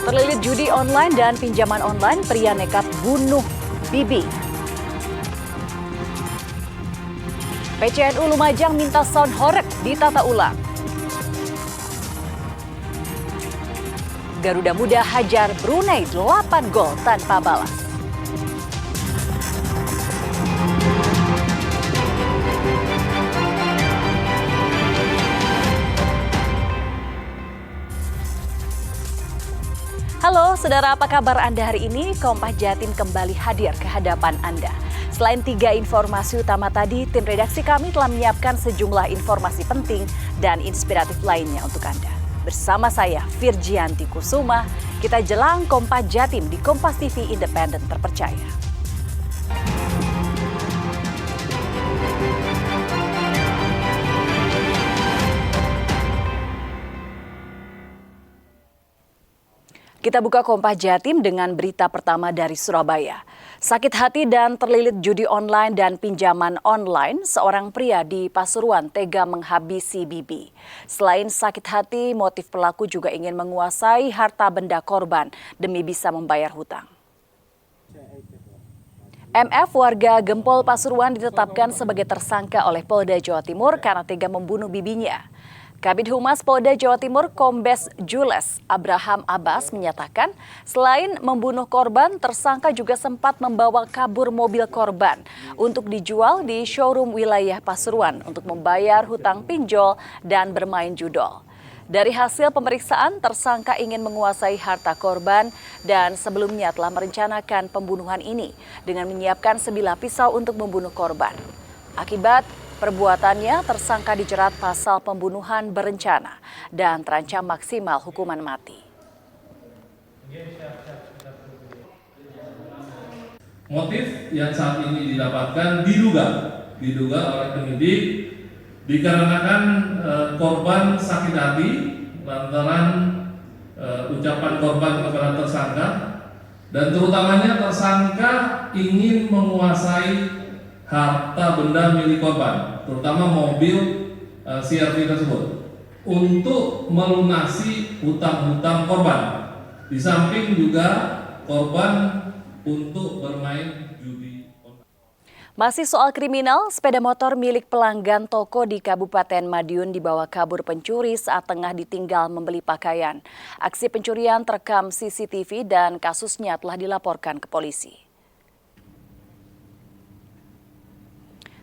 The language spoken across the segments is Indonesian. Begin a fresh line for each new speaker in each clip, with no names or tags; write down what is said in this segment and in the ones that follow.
Terlilit judi online dan pinjaman online, pria nekat bunuh bibi. PCNU Lumajang minta sound horeg ditata ulang. Garuda Muda hajar Brunei 8 gol tanpa balas. Halo saudara, apa kabar Anda hari ini? Kompas Jatim kembali hadir ke hadapan Anda. Selain 3 informasi utama tadi, tim redaksi kami telah menyiapkan sejumlah informasi penting dan inspiratif lainnya untuk Anda. Bersama saya, Virgianti Kusuma, kita jelang Kompas Jatim di Kompas TV Independen Terpercaya. Kita buka Kompas Jatim dengan berita pertama dari Surabaya. Sakit hati dan terlilit judi online dan pinjaman online, seorang pria di Pasuruan tega menghabisi bibi. Selain sakit hati, motif pelaku juga ingin menguasai harta benda korban demi bisa membayar hutang. MF warga Gempol Pasuruan ditetapkan sebagai tersangka oleh Polda Jawa Timur karena tega membunuh bibinya. Kabid Humas Polda Jawa Timur Kombes Jules Abraham Abbas menyatakan selain membunuh korban, tersangka juga sempat membawa kabur mobil korban untuk dijual di showroom wilayah Pasuruan untuk membayar hutang pinjol dan bermain judol. Dari hasil pemeriksaan, tersangka ingin menguasai harta korban dan sebelumnya telah merencanakan pembunuhan ini dengan menyiapkan sebilah pisau untuk membunuh korban. Akibat perbuatannya, tersangka dijerat pasal pembunuhan berencana dan terancam maksimal hukuman mati.
Motif yang saat ini didapatkan diduga oleh penyidik dikarenakan korban sakit hati lantaran ucapan korban kepada tersangka, dan terutamanya tersangka ingin menguasai harta benda milik korban, terutama mobil CR-V tersebut, untuk melunasi hutang-hutang korban. Di samping juga korban untuk bermain judi.
Masih soal kriminal, sepeda motor milik pelanggan toko di Kabupaten Madiun dibawa kabur pencuri saat tengah ditinggal membeli pakaian. Aksi pencurian terekam CCTV dan kasusnya telah dilaporkan ke polisi.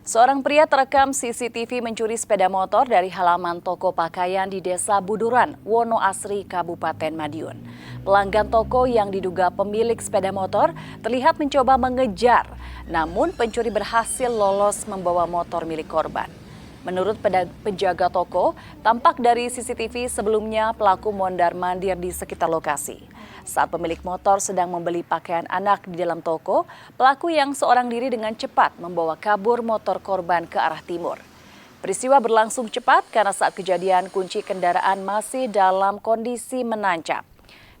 Seorang pria terekam CCTV mencuri sepeda motor dari halaman toko pakaian di Desa Buduran, Wonoasri, Kabupaten Madiun. Pelanggan toko yang diduga pemilik sepeda motor terlihat mencoba mengejar, namun pencuri berhasil lolos membawa motor milik korban. Menurut penjaga toko, tampak dari CCTV sebelumnya pelaku mondar-mandir di sekitar lokasi. Saat pemilik motor sedang membeli pakaian anak di dalam toko, pelaku yang seorang diri dengan cepat membawa kabur motor korban ke arah timur. Peristiwa berlangsung cepat karena saat kejadian kunci kendaraan masih dalam kondisi menancap.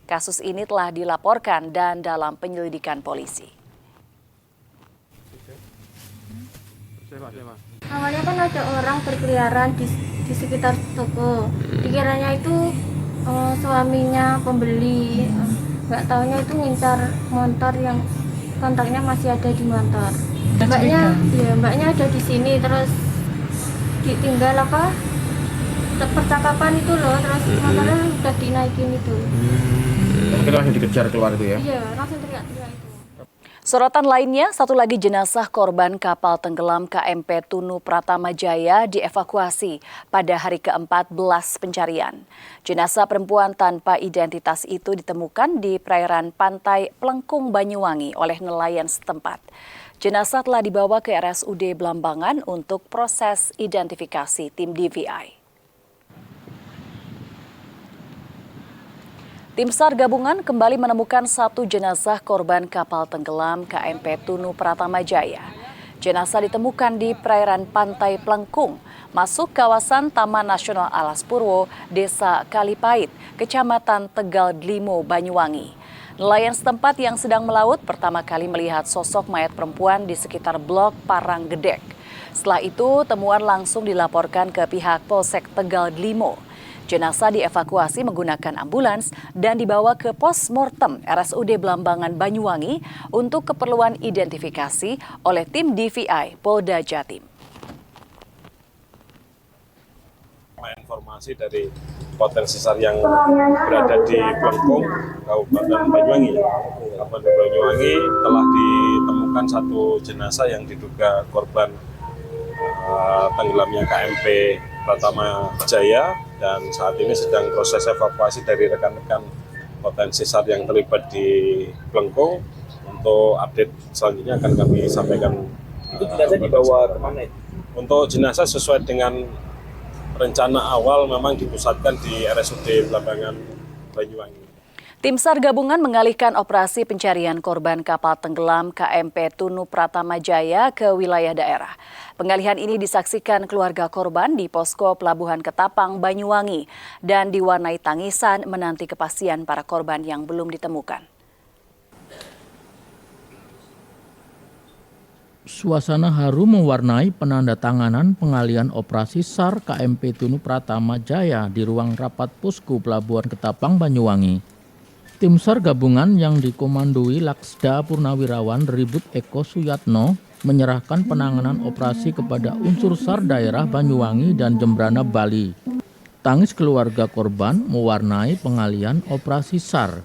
Kasus ini telah dilaporkan dan dalam penyelidikan polisi.
Awalnya kan ada orang berkeliaran di sekitar toko. Dikiranya itu suaminya pembeli. Nggak taunya itu ngincar motor yang kontaknya masih ada di motor. Mbaknya ada di sini, terus ditinggal percakapan itu loh, terus motornya udah dinaikin itu.
Mungkin langsung dikejar keluar itu ya?
Iya, langsung teriak-teriak itu.
Sorotan lainnya, satu lagi jenazah korban kapal tenggelam KMP Tunu Pratama Jaya dievakuasi pada hari ke-14 pencarian. Jenazah perempuan tanpa identitas itu ditemukan di perairan pantai Plengkung, Banyuwangi oleh nelayan setempat. Jenazah telah dibawa ke RSUD Blambangan untuk proses identifikasi tim DVI. Tim SAR gabungan kembali menemukan satu jenazah korban kapal tenggelam KMP Tunu Pratama Jaya. Jenazah ditemukan di perairan pantai Plengkung, masuk kawasan Taman Nasional Alas Purwo, Desa Kalipait, Kecamatan Tegal Dlimo, Banyuwangi. Nelayan setempat yang sedang melaut pertama kali melihat sosok mayat perempuan di sekitar blok Paranggedek. Setelah itu, temuan langsung dilaporkan ke pihak Polsek Tegal Dlimo. Jenazah dievakuasi menggunakan ambulans dan dibawa ke pos mortem RSUD Blambangan Banyuwangi untuk keperluan identifikasi oleh tim DVI Polda Jatim.
Informasi dari potensi SAR yang berada di Plengkung, Kabupaten Banyuwangi. Kabupaten Banyuwangi telah ditemukan satu jenazah yang diduga korban tenggelamnya KMP Pratama Jaya, dan saat ini sedang proses evakuasi dari rekan-rekan potensi SAR yang terlibat di Plengkung. Untuk update selanjutnya akan kami sampaikan.
Itu jenazah dibawa kemana?
Untuk jenazah sesuai dengan rencana awal memang dipusatkan di RSUD Blambangan Banyuwangi.
Tim SAR gabungan mengalihkan operasi pencarian korban kapal tenggelam KMP Tunu Pratama Jaya ke wilayah daerah. Pengalihan ini disaksikan keluarga korban di posko Pelabuhan Ketapang, Banyuwangi, dan diwarnai tangisan menanti kepastian para korban yang belum ditemukan.
Suasana haru mewarnai penandatanganan pengalihan operasi SAR KMP Tunu Pratama Jaya di ruang rapat Posko Pelabuhan Ketapang, Banyuwangi. Tim SAR gabungan yang dikomandoi Laksda Purnawirawan Ribut Eko Suyatno menyerahkan penanganan operasi kepada unsur SAR daerah Banyuwangi dan Jembrana, Bali. Tangis keluarga korban mewarnai pengalihan operasi SAR.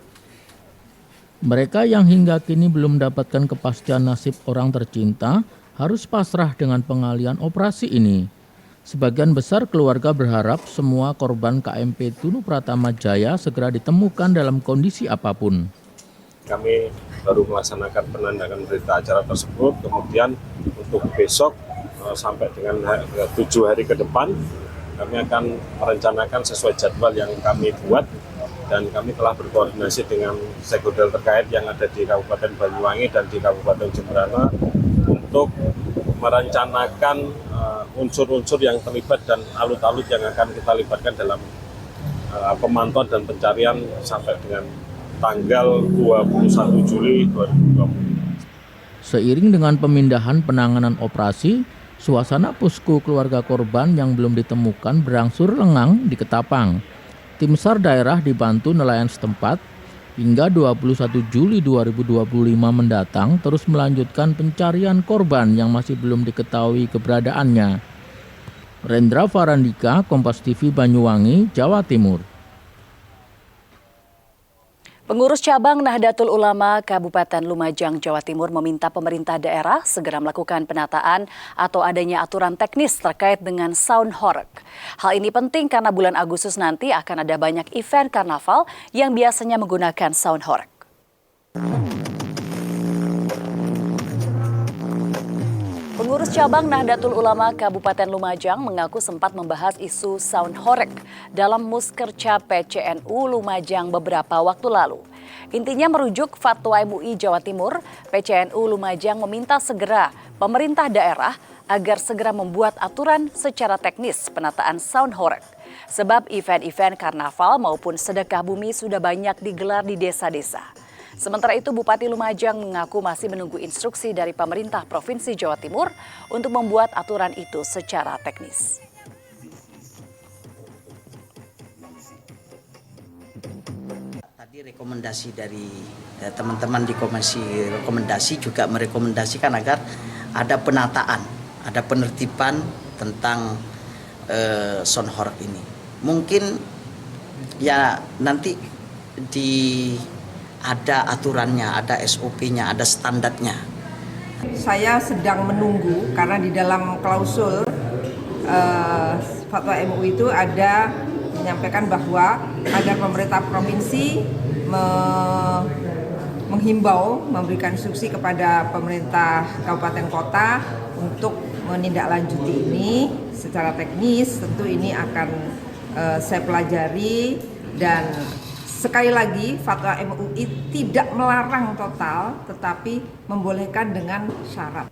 Mereka yang hingga kini belum mendapatkan kepastian nasib orang tercinta harus pasrah dengan pengalihan operasi ini. Sebagian besar keluarga berharap semua korban KMP Tunu Pratama Jaya segera ditemukan dalam kondisi apapun.
Kami baru melaksanakan penandakan berita acara tersebut, kemudian untuk besok sampai dengan 7 hari ke depan kami akan merencanakan sesuai jadwal yang kami buat, dan kami telah berkoordinasi dengan stakeholder terkait yang ada di Kabupaten Banyuwangi dan di Kabupaten Jembrana untuk merencanakan unsur-unsur yang terlibat dan alut-alut yang akan kita libatkan dalam pemantauan dan pencarian sampai dengan tanggal 21 Juli 2020.
Seiring dengan pemindahan penanganan operasi, suasana posko keluarga korban yang belum ditemukan berangsur lengang di Ketapang. Tim SAR daerah dibantu nelayan setempat hingga 21 Juli 2025 mendatang terus melanjutkan pencarian korban yang masih belum diketahui keberadaannya. Rendra Farandika, Kompas TV Banyuwangi, Jawa Timur.
Pengurus cabang Nahdlatul Ulama Kabupaten Lumajang, Jawa Timur meminta pemerintah daerah segera melakukan penataan atau adanya aturan teknis terkait dengan sound horeg. Hal ini penting karena bulan Agustus nanti akan ada banyak event karnaval yang biasanya menggunakan sound horeg. Pengurus cabang Nahdlatul Ulama Kabupaten Lumajang mengaku sempat membahas isu sound horeg dalam Muskercap PCNU Lumajang beberapa waktu lalu. Intinya merujuk fatwa MUI Jawa Timur, PCNU Lumajang meminta segera pemerintah daerah agar segera membuat aturan secara teknis penataan sound horeg. Sebab event-event karnaval maupun sedekah bumi sudah banyak digelar di desa-desa. Sementara itu, Bupati Lumajang mengaku masih menunggu instruksi dari pemerintah Provinsi Jawa Timur untuk membuat aturan itu secara teknis.
Tadi rekomendasi dari teman-teman di Komisi Rekomendasi juga merekomendasikan agar ada penataan, ada penertiban tentang sound horeg ini. Mungkin ya nanti ada aturannya, ada SOP-nya, ada standarnya.
Saya sedang menunggu karena di dalam klausul fatwa MUI itu ada menyampaikan bahwa agar pemerintah provinsi menghimbau, memberikan instruksi kepada pemerintah kabupaten kota untuk menindaklanjuti ini secara teknis. Tentu ini akan saya pelajari, dan sekali lagi, fatwa MUI tidak melarang total, tetapi membolehkan dengan syarat.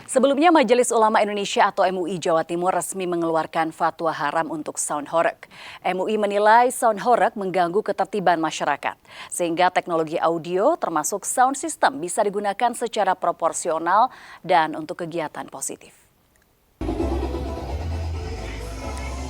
Sebelumnya, Majelis Ulama Indonesia atau MUI Jawa Timur resmi mengeluarkan fatwa haram untuk sound horeg. MUI menilai sound horeg mengganggu ketertiban masyarakat, sehingga teknologi audio termasuk sound system bisa digunakan secara proporsional dan untuk kegiatan positif.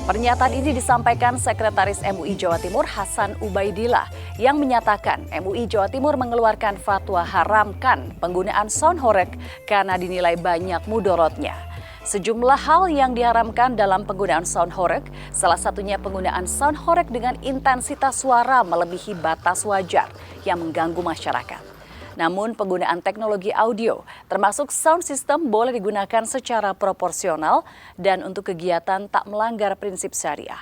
Pernyataan ini disampaikan Sekretaris MUI Jawa Timur Hasan Ubaidillah yang menyatakan MUI Jawa Timur mengeluarkan fatwa haramkan penggunaan sound horeg karena dinilai banyak mudorotnya. Sejumlah hal yang diharamkan dalam penggunaan sound horeg, salah satunya penggunaan sound horeg dengan intensitas suara melebihi batas wajar yang mengganggu masyarakat. Namun penggunaan teknologi audio termasuk sound system boleh digunakan secara proporsional dan untuk kegiatan tak melanggar prinsip syariah.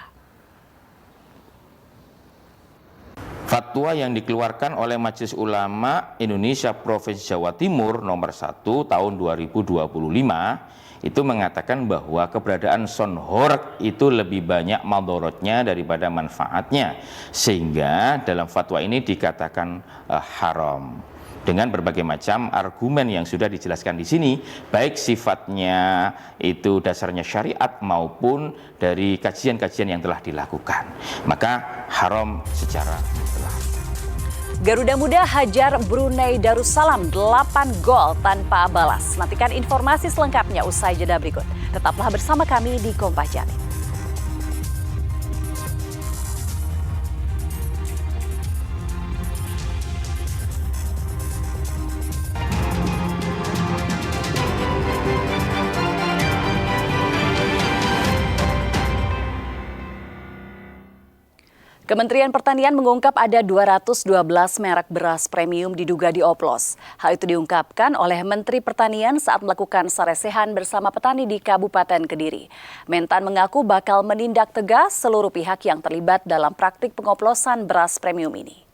Fatwa yang dikeluarkan oleh Majelis Ulama Indonesia Provinsi Jawa Timur nomor 1 tahun 2025 itu mengatakan bahwa keberadaan sound horeg itu lebih banyak madorotnya daripada manfaatnya, sehingga dalam fatwa ini dikatakan haram. Dengan berbagai macam argumen yang sudah dijelaskan di sini, baik sifatnya itu dasarnya syariat maupun dari kajian-kajian yang telah dilakukan, maka haram secara mutlak.
Garuda Muda hajar Brunei Darussalam 8 gol tanpa balas. Nantikan informasi selengkapnya usai jeda berikut. Tetaplah bersama kami di Kompas Jatim. Kementerian Pertanian mengungkap ada 212 merek beras premium diduga dioplos. Hal itu diungkapkan oleh Menteri Pertanian saat melakukan saresehan bersama petani di Kabupaten Kediri. Mentan mengaku bakal menindak tegas seluruh pihak yang terlibat dalam praktik pengoplosan beras premium ini.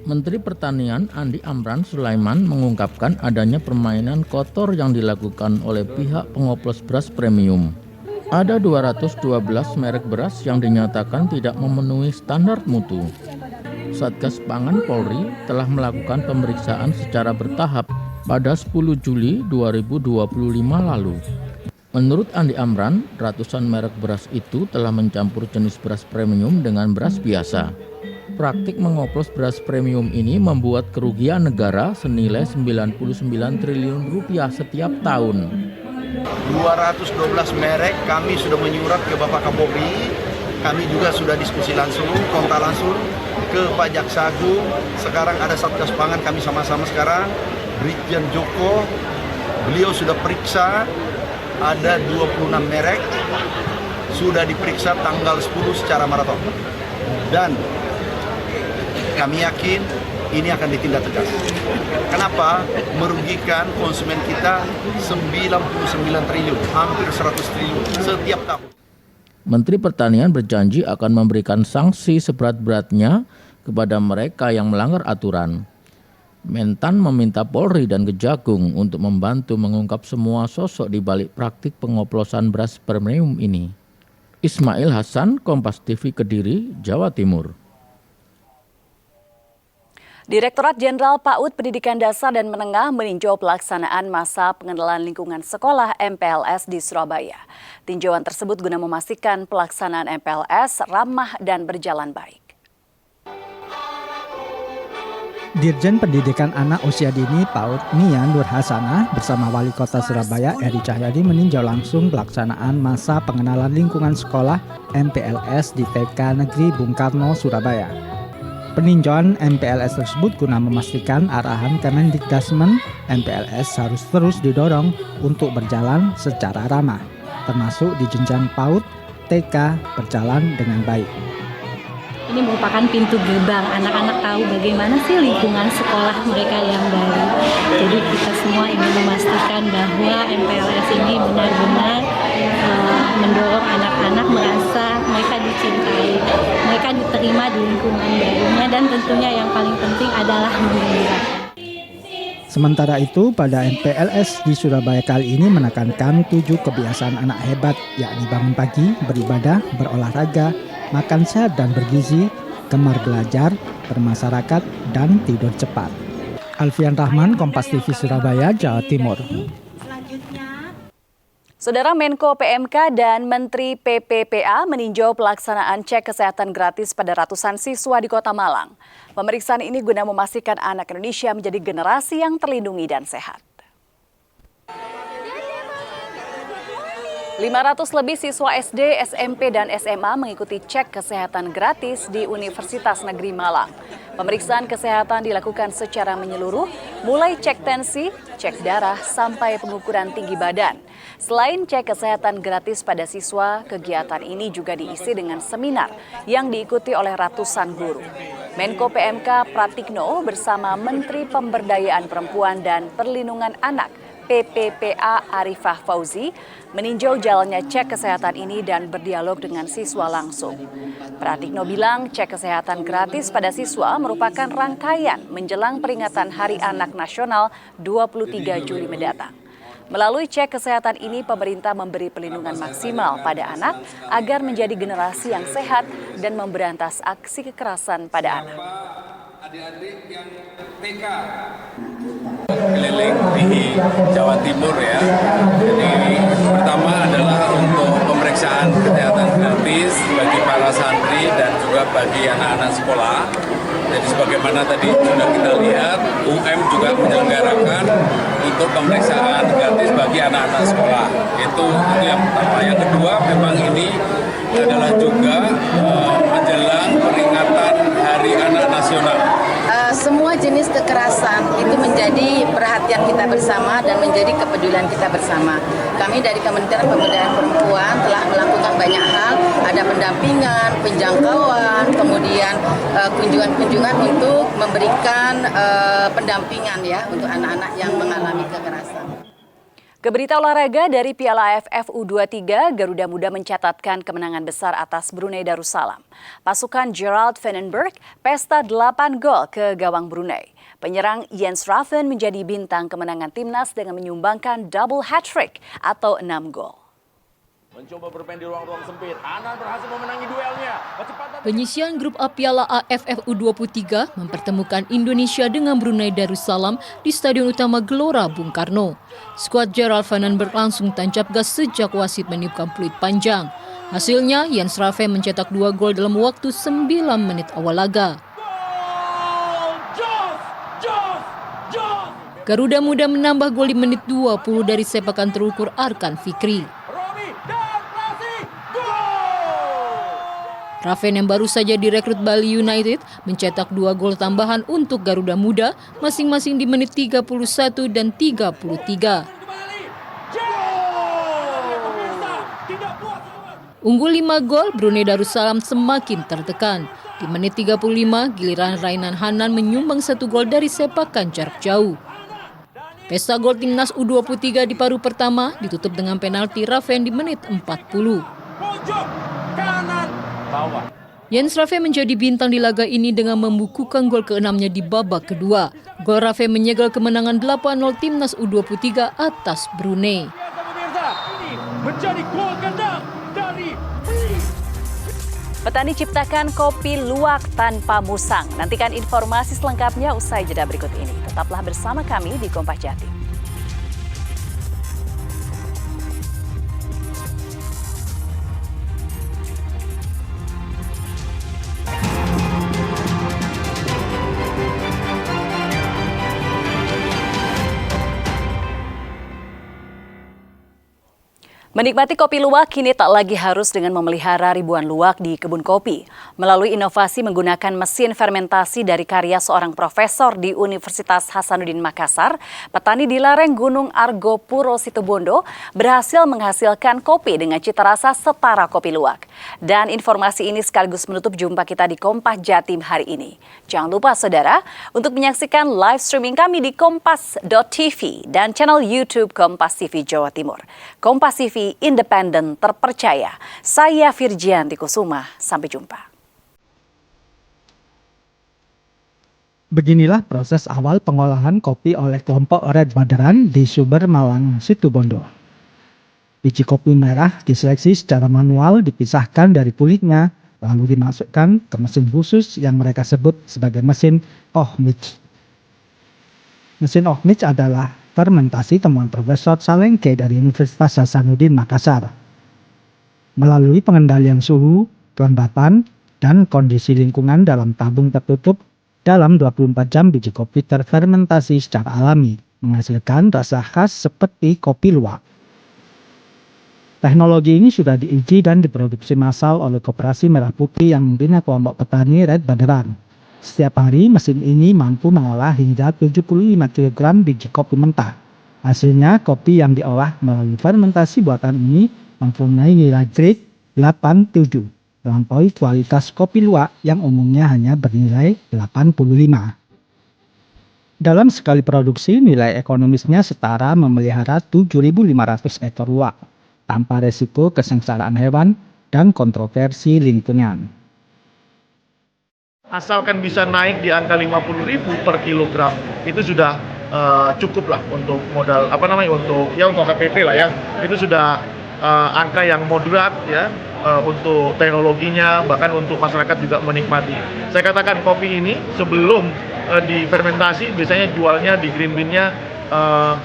Menteri Pertanian Andi Amran Sulaiman mengungkapkan adanya permainan kotor yang dilakukan oleh pihak pengoplos beras premium. Ada 212 merek beras yang dinyatakan tidak memenuhi standar mutu. Satgas Pangan Polri telah melakukan pemeriksaan secara bertahap pada 10 Juli 2025 lalu. Menurut Andi Amran, ratusan merek beras itu telah mencampur jenis beras premium dengan beras biasa. Praktik mengoplos beras premium ini membuat kerugian negara senilai 99 triliun rupiah setiap tahun.
212 merek kami sudah menyurat ke Bapak Kapolri, kami juga sudah diskusi langsung, kontak langsung ke Pak Jaksa Agung. Sekarang ada Satgas Pangan, kami sama-sama sekarang, Brigjen Joko, beliau sudah periksa, ada 26 merek, sudah diperiksa tanggal 10 secara maraton. Dan kami yakin ini akan ditindak tegas. Kenapa? Merugikan konsumen kita 99 triliun, hampir 100 triliun setiap tahun.
Menteri Pertanian berjanji akan memberikan sanksi seberat-beratnya kepada mereka yang melanggar aturan. Mentan meminta Polri dan Kejagung untuk membantu mengungkap semua sosok di balik praktik pengoplosan beras premium ini. Ismail Hasan, Kompas TV Kediri, Jawa Timur.
Direktorat Jenderal PAUD Pendidikan Dasar dan Menengah meninjau pelaksanaan masa pengenalan lingkungan sekolah MPLS di Surabaya. Tinjauan tersebut guna memastikan pelaksanaan MPLS ramah dan berjalan baik.
Dirjen Pendidikan Anak Usia Dini PAUD Nia Nur Hasanah bersama Wali Kota Surabaya Eri Cahyadi meninjau langsung pelaksanaan masa pengenalan lingkungan sekolah MPLS di TK Negeri Bung Karno, Surabaya. Peninjauan MPLS tersebut guna memastikan arahan Kemendikdasmen MPLS harus terus didorong untuk berjalan secara ramah, termasuk di jenjang PAUD TK berjalan dengan baik.
Ini merupakan pintu gerbang, anak-anak tahu bagaimana sih lingkungan sekolah mereka yang baru. Jadi kita semua ingin memastikan bahwa MPLS ini benar-benar mendorong anak-anak merasa mereka dicintai, mereka diterima di lingkungan barunya, dan tentunya yang paling penting adalah menggembirakan.
Sementara itu, pada MPLS di Surabaya kali ini menekankan 7 kebiasaan anak hebat, yakni bangun pagi, beribadah, berolahraga, makan sehat dan bergizi, gemar belajar, bermasyarakat, dan tidur cepat. Alfian Rahman, Kompas TV Surabaya, Jawa Timur.
Saudara Menko PMK dan Menteri PPPA meninjau pelaksanaan cek kesehatan gratis pada ratusan siswa di Kota Malang. Pemeriksaan ini guna memastikan anak Indonesia menjadi generasi yang terlindungi dan sehat. 500 lebih siswa SD, SMP, dan SMA mengikuti cek kesehatan gratis di Universitas Negeri Malang. Pemeriksaan kesehatan dilakukan secara menyeluruh, mulai cek tensi, cek darah, sampai pengukuran tinggi badan. Selain cek kesehatan gratis pada siswa, kegiatan ini juga diisi dengan seminar yang diikuti oleh ratusan guru. Menko PMK Pratikno bersama Menteri Pemberdayaan Perempuan dan Perlindungan Anak PPPA Arifah Fauzi meninjau jalannya cek kesehatan ini dan berdialog dengan siswa langsung. Pratikno bilang cek kesehatan gratis pada siswa merupakan rangkaian menjelang peringatan Hari Anak Nasional 23 Juli mendatang. Melalui cek kesehatan ini, pemerintah memberi perlindungan maksimal pada anak agar menjadi generasi yang sehat dan memberantas aksi kekerasan pada anak.
Adik-adik yang TK keliling di Jawa Timur ya. Jadi pertama adalah untuk pemeriksaan kesehatan gratis bagi para santri dan juga bagi anak-anak sekolah. Jadi sebagaimana tadi sudah kita lihat, UM juga menyelenggarakan untuk pemeriksaan gratis bagi anak-anak sekolah. Itu yang pertama. Yang kedua, memang ini adalah juga menjelang peringatan Hari Anak Nasional.
Semua jenis kekerasan itu menjadi perhatian kita bersama dan menjadi kepedulian kita bersama. Kami dari Kementerian Pemberdayaan Perempuan telah melakukan banyak hal, ada pendampingan, penjangkauan, kemudian kunjungan-kunjungan untuk memberikan pendampingan ya untuk anak-anak yang mengalami kekerasan.
Keberita olahraga dari Piala AFF U23, Garuda Muda mencatatkan kemenangan besar atas Brunei Darussalam. Pasukan Gerald Vandenberg pesta 8 gol ke gawang Brunei. Penyerang Jens Raffen menjadi bintang kemenangan timnas dengan menyumbangkan double hat-trick atau 6 gol.
Mencoba bermain di ruang-ruang sempit, Anan berhasil memenangi duelnya.
Penyisian grup A Piala AFF U23 mempertemukan Indonesia dengan Brunei Darussalam di Stadion Utama Gelora Bung Karno. Skuad Gerald Vandenberg langsung tancap gas sejak wasit meniupkan peluit panjang. Hasilnya, Jens Raffen mencetak 2 gol dalam waktu 9 menit awal laga. Garuda Muda menambah gol di menit 20 dari sepakan terukur Arkan Fikri. Raffen yang baru saja direkrut Bali United mencetak 2 gol tambahan untuk Garuda Muda masing-masing di menit 31 dan 33. Unggul 5 gol, Brunei Darussalam semakin tertekan. Di menit 35, giliran Rainan Hanan menyumbang 1 gol dari sepakan jarak jauh. Pesta gol timnas U23 di paruh pertama ditutup dengan penalti Raffen di menit 40. Jens Raffen menjadi bintang di laga ini dengan membukukan gol ke-6-nya di babak kedua. Gol Raffen menyegel kemenangan 8-0 timnas U23 atas Brunei.
Petani ciptakan kopi luwak tanpa musang. Nantikan informasi selengkapnya usai jeda berikut ini. Tetaplah bersama kami di Kompas Jatim. Menikmati kopi luwak kini tak lagi harus dengan memelihara ribuan luwak di kebun kopi. Melalui inovasi menggunakan mesin fermentasi dari karya seorang profesor di Universitas Hasanuddin Makassar, petani di lereng Gunung Argo Puro Situbondo berhasil menghasilkan kopi dengan cita rasa setara kopi luwak. Dan informasi ini sekaligus menutup jumpa kita di Kompas Jatim hari ini. Jangan lupa saudara untuk menyaksikan live streaming kami di kompas.tv dan channel YouTube Kompas TV Jawa Timur. Kompas TV independen terpercaya. Saya Virgianti Kusuma. Sampai jumpa.
Beginilah proses awal pengolahan kopi oleh kelompok Red Madran di Sumber Malang, Situbondo. Biji kopi merah diseleksi secara manual, dipisahkan dari kulitnya, lalu dimasukkan ke mesin khusus yang mereka sebut sebagai mesin Ohmich. Mesin Ohmich adalah fermentasi temuan Profesor Salengke dari Universitas Hasanuddin Makassar. Melalui pengendalian suhu, kelembapan, dan kondisi lingkungan dalam tabung tertutup, dalam 24 jam biji kopi terfermentasi secara alami, menghasilkan rasa khas seperti kopi luwak. Teknologi ini sudah diuji dan diproduksi massal oleh Koperasi Merah Putih yang membina kelompok petani Red Baderan. Setiap hari mesin ini mampu mengolah hingga 75 kg biji kopi mentah. Hasilnya kopi yang diolah melalui fermentasi buatan ini mempunyai nilai grade 87, melampaui kualitas kopi luwak yang umumnya hanya bernilai 85. Dalam sekali produksi, nilai ekonomisnya setara memelihara 7.500 ekor luwak, tanpa resiko kesengsaraan hewan dan kontroversi lingkungan.
Asalkan bisa naik di angka 50.000 per kilogram, itu sudah cukup lah untuk modal untuk HPP lah ya. Itu sudah angka yang moderat ya untuk teknologinya, bahkan untuk masyarakat juga menikmati. Saya katakan kopi ini sebelum difermentasi biasanya jualnya di green bean-nya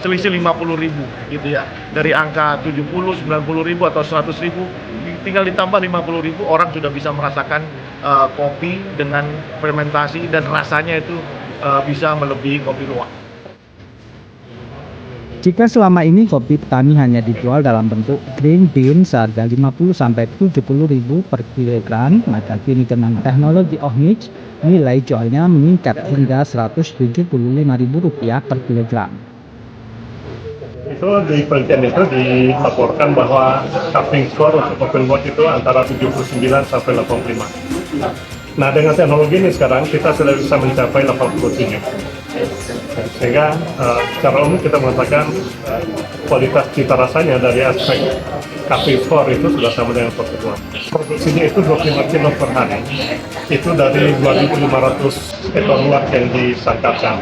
selisih 50.000 gitu ya. Dari angka 70, 90.000 atau 100.000 tinggal ditambah 50.000, orang sudah bisa merasakan kopi dengan fermentasi dan rasanya itu bisa melebihi kopi luwak.
Jika selama ini kopi petani hanya dijual dalam bentuk green bean seharga 50-70.000 per kilogram, maka kini dengan teknologi Ohnic, nilai jualnya meningkat hingga Rp175.000 per kilogram.
Itu di penelitian itu dilaporkan bahwa cupping score untuk kopi luwak itu antara 79 sampai 85. Nah, dengan teknologi ini sekarang kita sudah bisa mencapai 87. Sehingga secara umum kita mengatakan kualitas cita rasanya dari aspek cupping score itu sudah sama dengan kopi luwak. Produksinya itu 25 kilo per hari. Itu dari 2.500 ekor luwak yang disangkakan.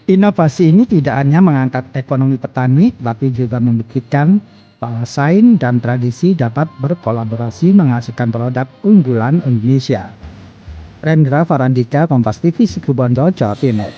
Inovasi ini tidak hanya mengangkat ekonomi petani, tapi juga membuktikan bahwa sains dan tradisi dapat berkolaborasi menghasilkan produk unggulan Indonesia. Rendra Farandika, Kompas TV, Situbondo, Jawa Timur.